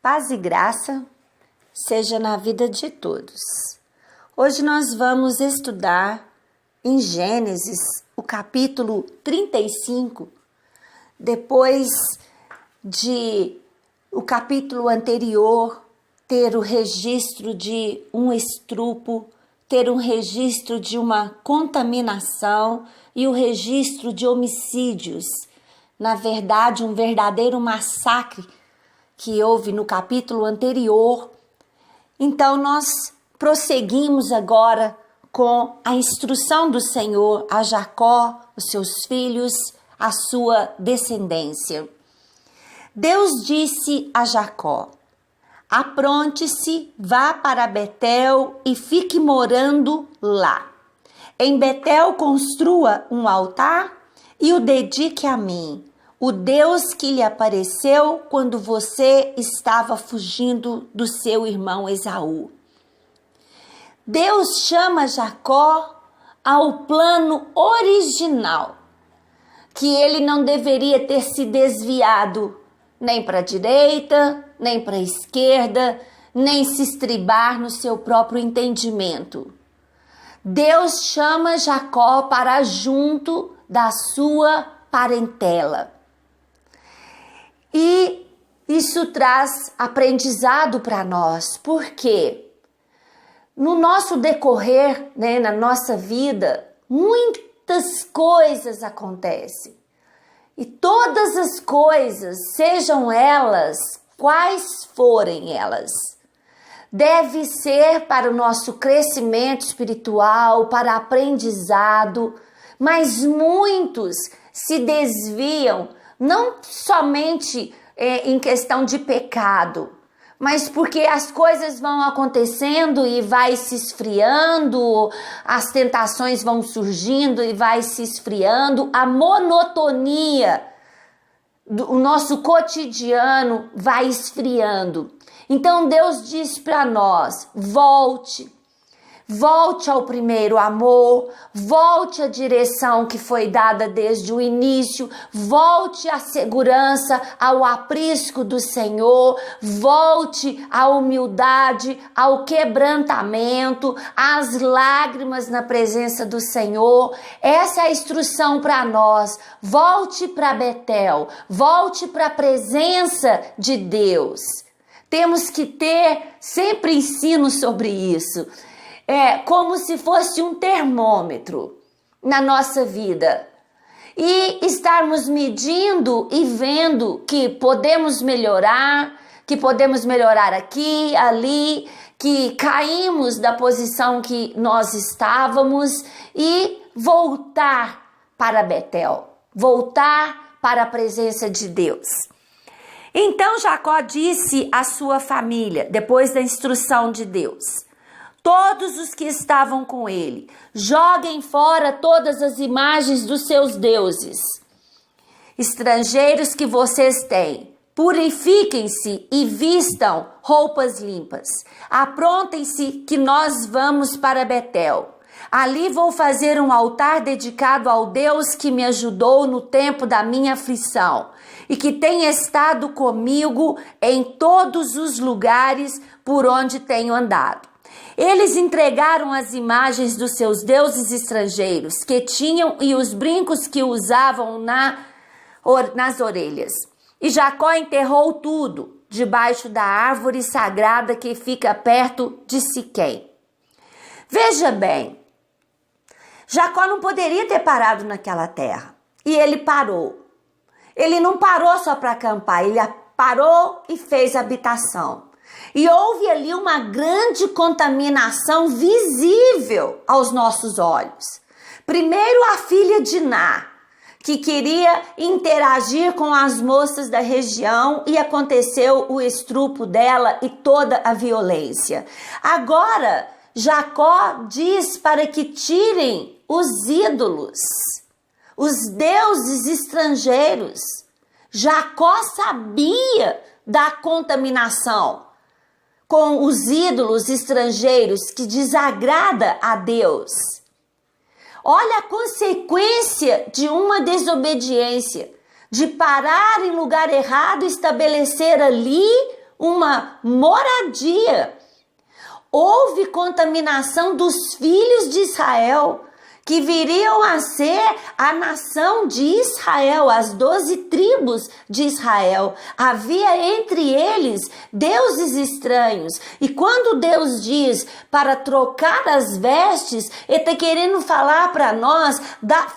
Paz e graça seja na vida de todos. Hoje nós vamos estudar em Gênesis, o capítulo 35, depois de o capítulo anterior ter o registro de um estrupo, ter um registro de uma contaminação e o registro de homicídios. Na verdade, um verdadeiro massacre que houve no capítulo anterior. Então, nós prosseguimos agora com a instrução do Senhor a Jacó, os seus filhos, a sua descendência. Deus disse a Jacó: apronte-se, vá para Betel e fique morando lá. Em Betel construa um altar e o dedique a mim, o Deus que lhe apareceu quando você estava fugindo do seu irmão Esaú. Deus chama Jacó ao plano original, que ele não deveria ter se desviado nem para a direita, nem para a esquerda, nem se estribar no seu próprio entendimento. Deus chama Jacó para junto da sua parentela. E isso traz aprendizado para nós, porque no nosso decorrer, na nossa vida, muitas coisas acontecem. E todas as coisas, sejam elas quais forem elas, deve ser para o nosso crescimento espiritual, para aprendizado, mas muitos se desviam, não somente em questão de pecado, mas porque as coisas vão acontecendo e vai se esfriando, as tentações vão surgindo e vai se esfriando, a monotonia do nosso cotidiano vai esfriando. Então Deus diz para nós: volte ao primeiro amor, volte à direção que foi dada desde o início, volte à segurança, ao aprisco do Senhor, volte à humildade, ao quebrantamento, às lágrimas na presença do Senhor. Essa é a instrução para nós. Volte para Betel, volte para a presença de Deus. Temos que ter sempre ensino sobre isso. É como se fosse um termômetro na nossa vida. E estarmos medindo e vendo que podemos melhorar aqui, ali, que caímos da posição que nós estávamos e voltar para Betel, voltar para a presença de Deus. Então Jacó disse à sua família, depois da instrução de Deus: todos os que estavam com ele, joguem fora todas as imagens dos seus deuses estrangeiros que vocês têm. Purifiquem-se e vistam roupas limpas. Aprontem-se que nós vamos para Betel. Ali vou fazer um altar dedicado ao Deus que me ajudou no tempo da minha aflição e que tem estado comigo em todos os lugares por onde tenho andado. Eles entregaram as imagens dos seus deuses estrangeiros que tinham e os brincos que usavam nas orelhas. E Jacó enterrou tudo debaixo da árvore sagrada que fica perto de Siquém. Veja bem, Jacó não poderia ter parado naquela terra. E ele parou. Ele não parou só para acampar, ele parou e fez habitação. E houve ali uma grande contaminação visível aos nossos olhos. Primeiro a filha de Ná, que queria interagir com as moças da região e aconteceu o estrupo dela e toda a violência. Agora Jacó diz para que tirem os ídolos, os deuses estrangeiros. Jacó sabia da contaminação com os ídolos estrangeiros que desagrada a Deus. Olha a consequência de uma desobediência, de parar em lugar errado e estabelecer ali uma moradia. Houve contaminação dos filhos de Israel, que viriam a ser a nação de Israel, as 12 tribos de Israel. Havia entre eles deuses estranhos. E quando Deus diz para trocar as vestes, Ele está querendo falar para nós,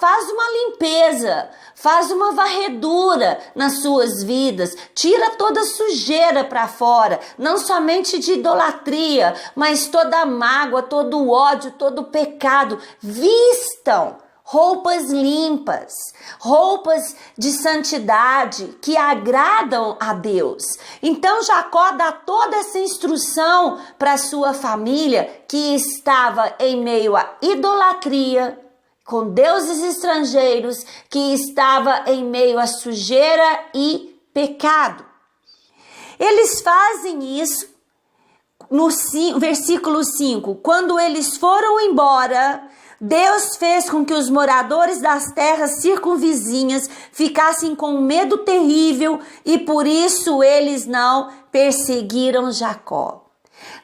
faz uma limpeza, faz uma varredura nas suas vidas, tira toda a sujeira para fora, não somente de idolatria, mas toda a mágoa, todo o ódio, todo o pecado. Vistam roupas limpas, roupas de santidade que agradam a Deus. Então Jacó dá toda essa instrução para sua família que estava em meio à idolatria, com deuses estrangeiros, que estava em meio à sujeira e pecado. Eles fazem isso no versículo 5. Quando eles foram embora, Deus fez com que os moradores das terras circunvizinhas ficassem com um medo terrível e por isso eles não perseguiram Jacó.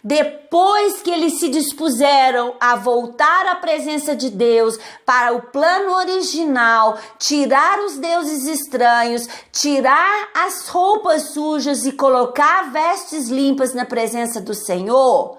Depois que eles se dispuseram a voltar à presença de Deus para o plano original, tirar os deuses estranhos, tirar as roupas sujas e colocar vestes limpas na presença do Senhor,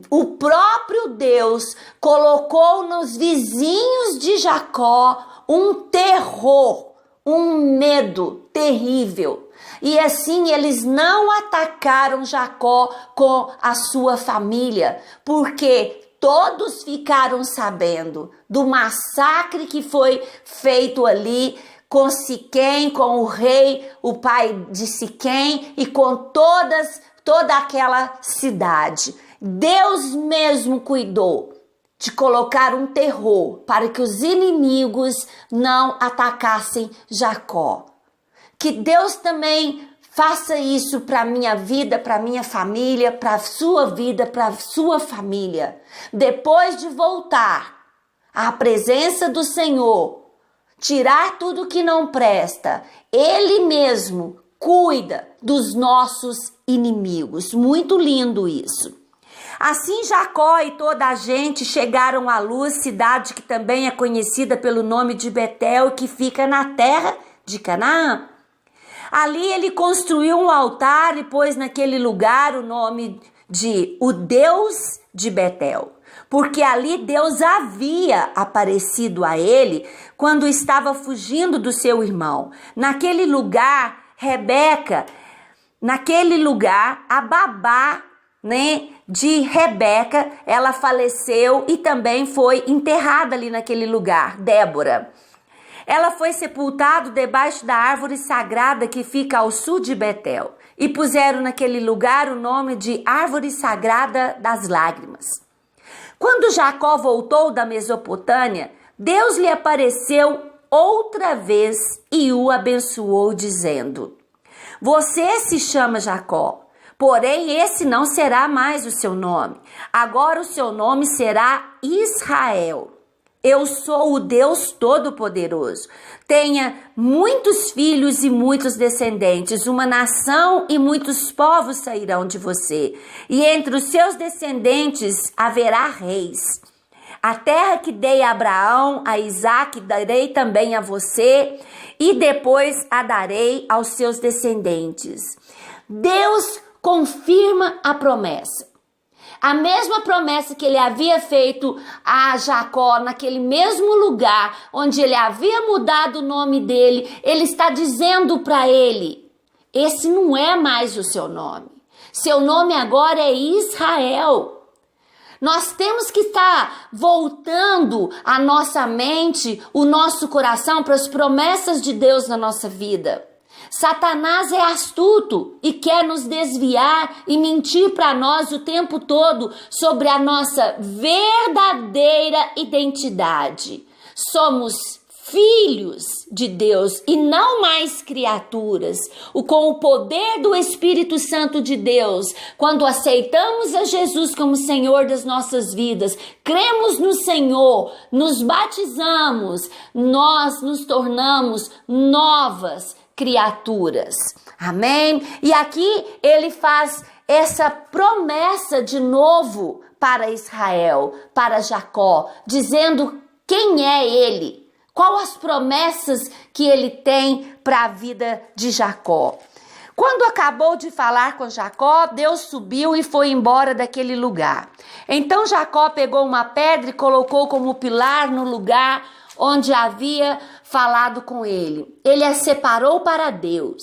o próprio Deus colocou nos vizinhos de Jacó um terror, um medo terrível. E assim eles não atacaram Jacó com a sua família, porque todos ficaram sabendo do massacre que foi feito ali com Siquém, com o rei, o pai de Siquém e com toda aquela cidade. Deus mesmo cuidou de colocar um terror para que os inimigos não atacassem Jacó. Que Deus também faça isso para a minha vida, para a minha família, para a sua vida, para a sua família. Depois de voltar à presença do Senhor, tirar tudo que não presta, Ele mesmo cuida dos nossos inimigos. Muito lindo isso. Assim Jacó e toda a gente chegaram à Luz, cidade que também é conhecida pelo nome de Betel, que fica na terra de Canaã. Ali ele construiu um altar e pôs naquele lugar o nome de o Deus de Betel, porque ali Deus havia aparecido a ele quando estava fugindo do seu irmão. Naquele lugar, Rebeca, a babá, de Rebeca, ela faleceu e também foi enterrada ali naquele lugar, Débora. Ela foi sepultada debaixo da árvore sagrada que fica ao sul de Betel e puseram naquele lugar o nome de Árvore Sagrada das Lágrimas. Quando Jacó voltou da Mesopotâmia, Deus lhe apareceu outra vez e o abençoou dizendo: você se chama Jacó, porém esse não será mais o seu nome. Agora o seu nome será Israel. Eu sou o Deus Todo-Poderoso. Tenha muitos filhos e muitos descendentes. Uma nação e muitos povos sairão de você. E entre os seus descendentes haverá reis. A terra que dei a Abraão, a Isaque, darei também a você. E depois a darei aos seus descendentes. Deus confirma a promessa. A mesma promessa que ele havia feito a Jacó naquele mesmo lugar onde ele havia mudado o nome dele, ele está dizendo para ele: esse não é mais o seu nome. Seu nome agora é Israel. Nós temos que estar voltando a nossa mente, o nosso coração para as promessas de Deus na nossa vida. Satanás é astuto e quer nos desviar e mentir para nós o tempo todo sobre a nossa verdadeira identidade. Somos filhos de Deus e não mais criaturas. Com o poder do Espírito Santo de Deus, quando aceitamos a Jesus como Senhor das nossas vidas, cremos no Senhor, nos batizamos, nós nos tornamos novas criaturas. Amém? E aqui ele faz essa promessa de novo para Israel, para Jacó, dizendo quem é ele, quais as promessas que ele tem para a vida de Jacó. Quando acabou de falar com Jacó, Deus subiu e foi embora daquele lugar. Então Jacó pegou uma pedra e colocou como pilar no lugar onde havia falado com ele. Ele a separou para Deus,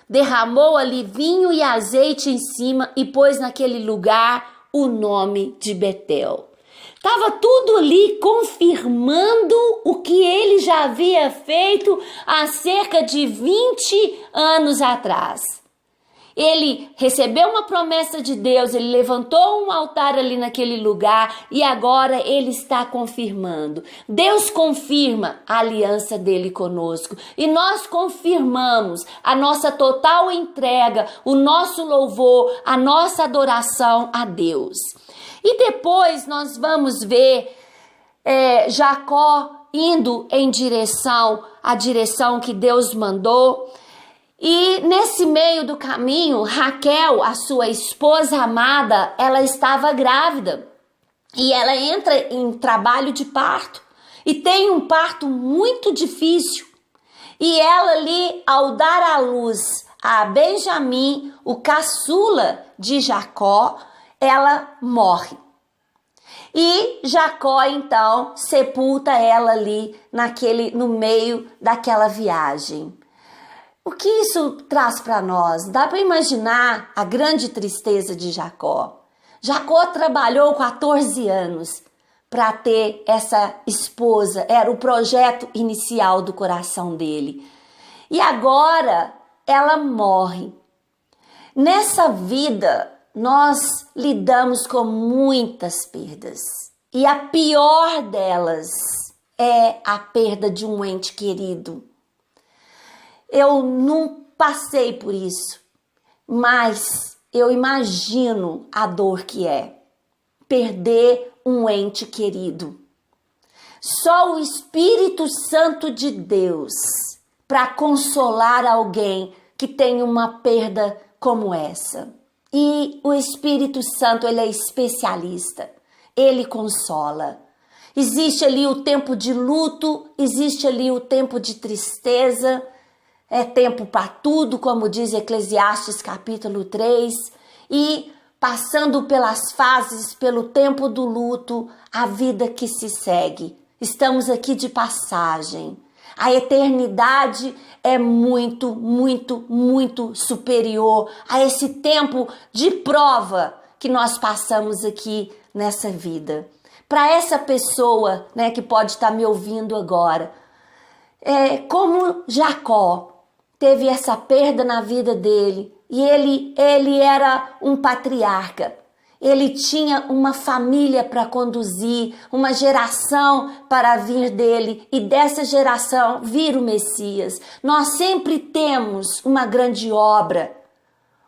derramou ali vinho e azeite em cima e pôs naquele lugar o nome de Betel. Estava tudo ali confirmando o que ele já havia feito há cerca de 20 anos atrás. Ele recebeu uma promessa de Deus, ele levantou um altar ali naquele lugar e agora ele está confirmando. Deus confirma a aliança dele conosco e nós confirmamos a nossa total entrega, o nosso louvor, a nossa adoração a Deus. E depois nós vamos ver Jacó indo em a direção que Deus mandou. E nesse meio do caminho, Raquel, a sua esposa amada, ela estava grávida. E ela entra em trabalho de parto. E tem um parto muito difícil. E ela ali, ao dar à luz a Benjamim, o caçula de Jacó, ela morre. E Jacó, então, sepulta ela ali no meio daquela viagem. O que isso traz para nós? Dá para imaginar a grande tristeza de Jacó. Jacó trabalhou 14 anos para ter essa esposa, era o projeto inicial do coração dele. E agora ela morre. Nessa vida, nós lidamos com muitas perdas. E a pior delas é a perda de um ente querido. Eu não passei por isso, mas eu imagino a dor que é perder um ente querido. Só o Espírito Santo de Deus para consolar alguém que tem uma perda como essa. E o Espírito Santo, ele é especialista, ele consola. Existe ali o tempo de luto, existe ali o tempo de tristeza. É tempo para tudo, como diz Eclesiastes capítulo 3, e passando pelas fases, pelo tempo do luto, a vida que se segue. Estamos aqui de passagem. A eternidade é muito, muito, muito superior a esse tempo de prova que nós passamos aqui nessa vida. Para essa pessoa, né, que pode estar me ouvindo agora, como Jacó teve essa perda na vida dele e ele era um patriarca. Ele tinha uma família para conduzir, uma geração para vir dele e dessa geração vir o Messias. Nós sempre temos uma grande obra,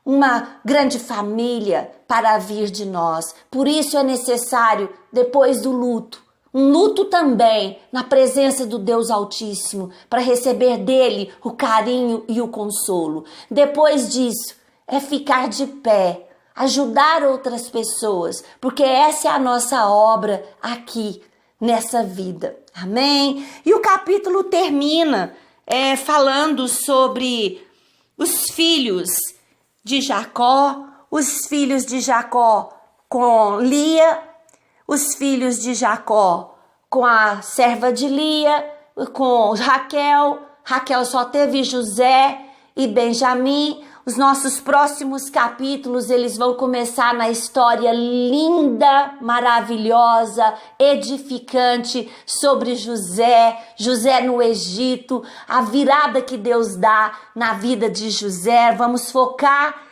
uma grande família para vir de nós. Por isso é necessário, depois do luto, um luto também na presença do Deus Altíssimo, para receber dele o carinho e o consolo. Depois disso, é ficar de pé, ajudar outras pessoas, porque essa é a nossa obra aqui, nessa vida. Amém? E o capítulo termina falando sobre os filhos de Jacó, com Lia, os filhos de Jacó com a serva de Lia, com Raquel. Raquel só teve José e Benjamim. Os nossos próximos capítulos, eles vão começar na história linda, maravilhosa, edificante sobre José no Egito, a virada que Deus dá na vida de José. Vamos focar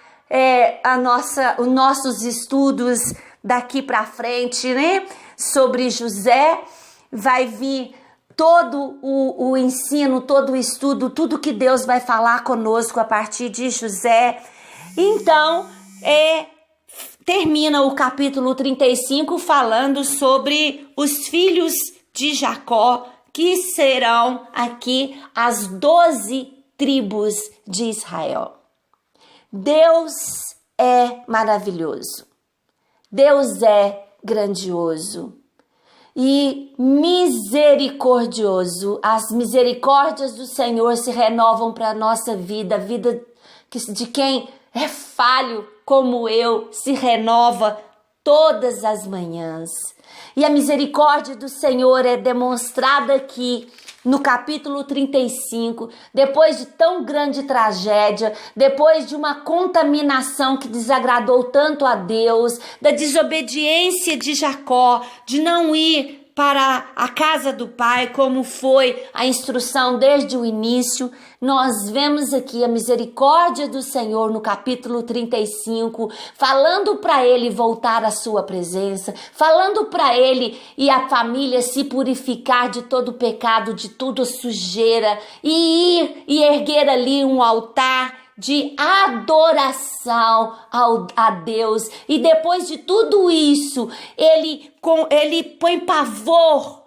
os nossos estudos daqui para frente, né? Sobre José. Vai vir todo o ensino, todo o estudo, tudo que Deus vai falar conosco a partir de José. Então, termina o capítulo 35 falando sobre os filhos de Jacó, que serão aqui as 12 tribos de Israel. Deus é maravilhoso. Deus é grandioso e misericordioso. As misericórdias do Senhor se renovam para a nossa vida. A vida de quem é falho como eu se renova todas as manhãs. E a misericórdia do Senhor é demonstrada aqui no capítulo 35, depois de tão grande tragédia, depois de uma contaminação que desagradou tanto a Deus, da desobediência de Jacó, de não ir para a casa do pai, como foi a instrução desde o início, nós vemos aqui a misericórdia do Senhor no capítulo 35, falando para ele voltar à sua presença, falando para ele e a família se purificar de todo pecado, de toda sujeira, e ir e erguer ali um altar de adoração a Deus. E depois de tudo isso, ele põe pavor,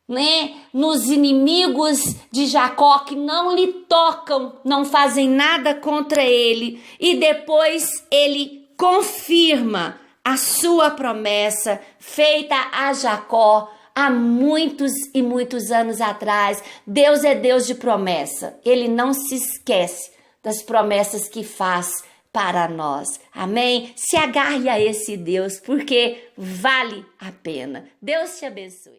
né, nos inimigos de Jacó, que não lhe tocam, não fazem nada contra ele. E depois ele confirma a sua promessa feita a Jacó há muitos e muitos anos atrás. Deus é Deus de promessa. Ele não se esquece das promessas que faz para nós. Amém? Se agarre a esse Deus, porque vale a pena. Deus te abençoe.